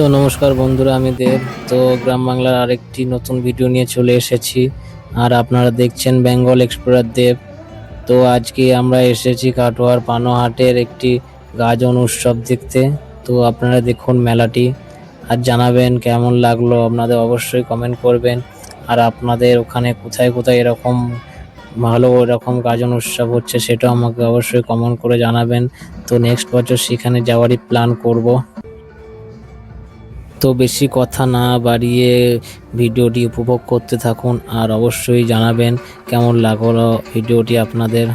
তো নমস্কার বন্ধুরা, আমি দেব। তো গ্রাম বাংলার আরেকটি নতুন ভিডিও নিয়ে চলে এসেছি, আর আপনারা দেখছেন বেঙ্গল এক্সপ্লোরার দেব। তো আজকে আমরা এসেছি কাটোয়ার পানোহাটের একটি গাজন উৎসব দেখতে। তো আপনারা দেখুন মেলাটি, আর জানাবেন কেমন লাগলো। আপনাদের অবশ্যই কমেন্ট করবেন, আর আপনাদের ওখানে কোথায় কোথায় এরকম ভালো এরকম গাজন উৎসব হচ্ছে সেটাও আমাকে অবশ্যই কমেন্ট করে জানাবেন। তো নেক্সট বছর সেখানে যাওয়ারই প্ল্যান করব। তো বেশি কথা না বাড়িয়ে ভিডিওটি উপভোগ করতে থাকুন, আর অবশ্যই জানাবেন কেমন লাগলো ভিডিওটি আপনাদের।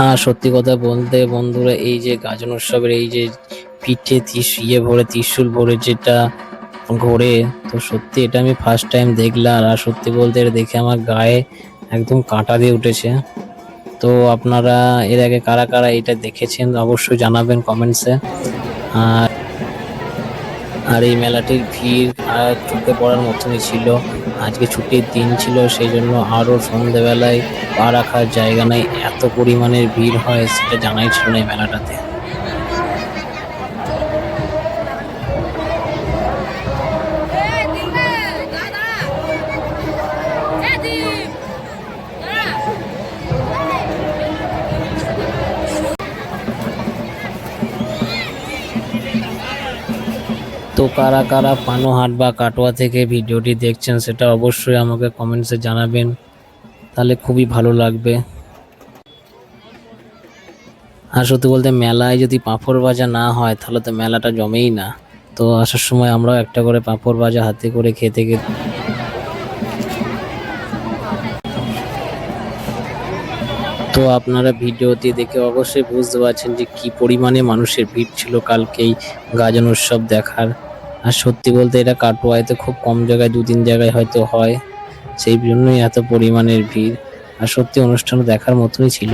আর সত্যি কথা বলতে বন্ধুরা, এই যে গাজন উৎসবের এই যে পিঠে ভরে ত্রিশূল ভরে যেটা ঘোরে, তো সত্যি এটা আমি ফার্স্ট টাইম দেখলাম। আর সত্যি বলতে এটা দেখে আমার গায়ে একদম কাঁটা দিয়ে উঠেছে। তো আপনারা এর আগে কারা কারা এটা দেখেছেন অবশ্যই জানাবেন কমেন্টসে। আর আর এই মেলাটির ভিড় আর চোখে পড়ার মতনই ছিল। আজকে ছুটির দিন ছিল, সেই জন্য আরও সন্ধ্যেবেলায় পা রাখার জায়গা নেই, এত পরিমাণের ভিড় হয় সেটা জানাই ছিল না এই মেলাটাতে। তো কারা কারা পানোহাট বা কাটোয়া থেকে ভিডিওটি দেখছেন সেটা অবশ্যই আমাকে কমেন্টসে জানাবেন, তাহলে খুবই ভালো লাগবে। আর সত্যি বলতে মেলায় যদি পাঁপড় ভাজা না হয় তাহলে তো মেলাটা জমেই না। তো আসার সময় আমরাও একটা করে পাঁপড় ভাজা হাতে করে খেতে খেতে। তো আপনারা ভিডিওটি দেখে অবশ্যই বুঝতে পারছেন যে কি পরিমাণে মানুষের ভিড় ছিল কালকেই গাজন উৎসব দেখার। আর সত্যি বলতে এটা কাটোয়ায় তো খুব কম জায়গায়, 2-3 জায়গায় হয়তো হয়, সেই জন্যই এত পরিমাণের ভিড়। আর সত্যি অনুষ্ঠান দেখার মতনই ছিল।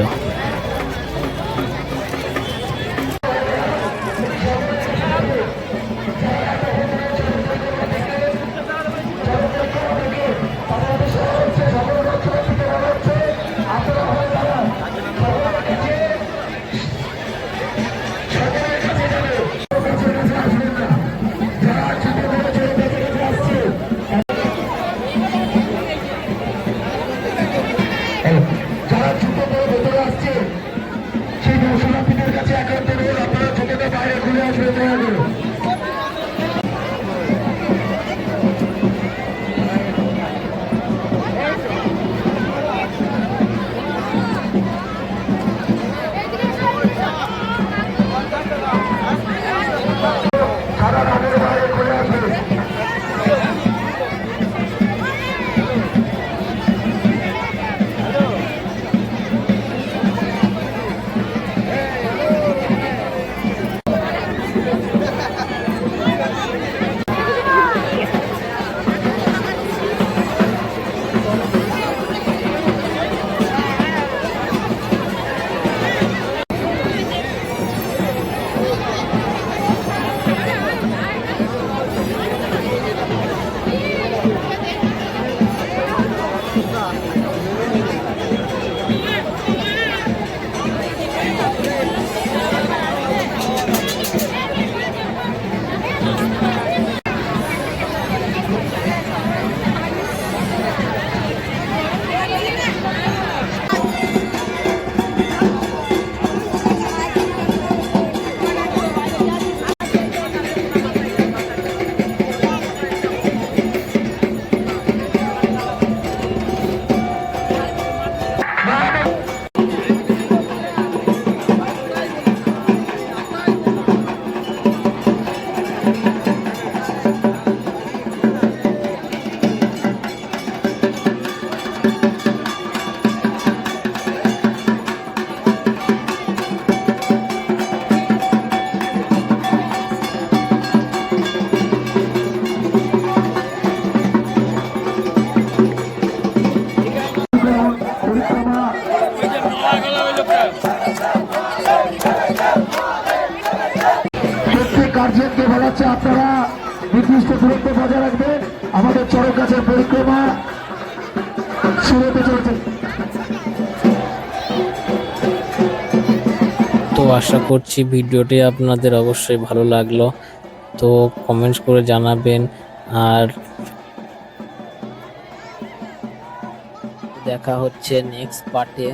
গার্জিয়ানকে বলা হচ্ছে আপনারা নির্দিষ্ট দূরত্ব বজায় রাখবেন। আমাদের চড়ক গাছের পরিক্রমা শুরু হতে চলছে। তো আশা করছি ভিডিওটি আপনাদের অবশ্যই ভালো লাগলো, তো কমেন্টস করে জানাবেন। আর দেখা হচ্ছে নেক্সট পার্টে।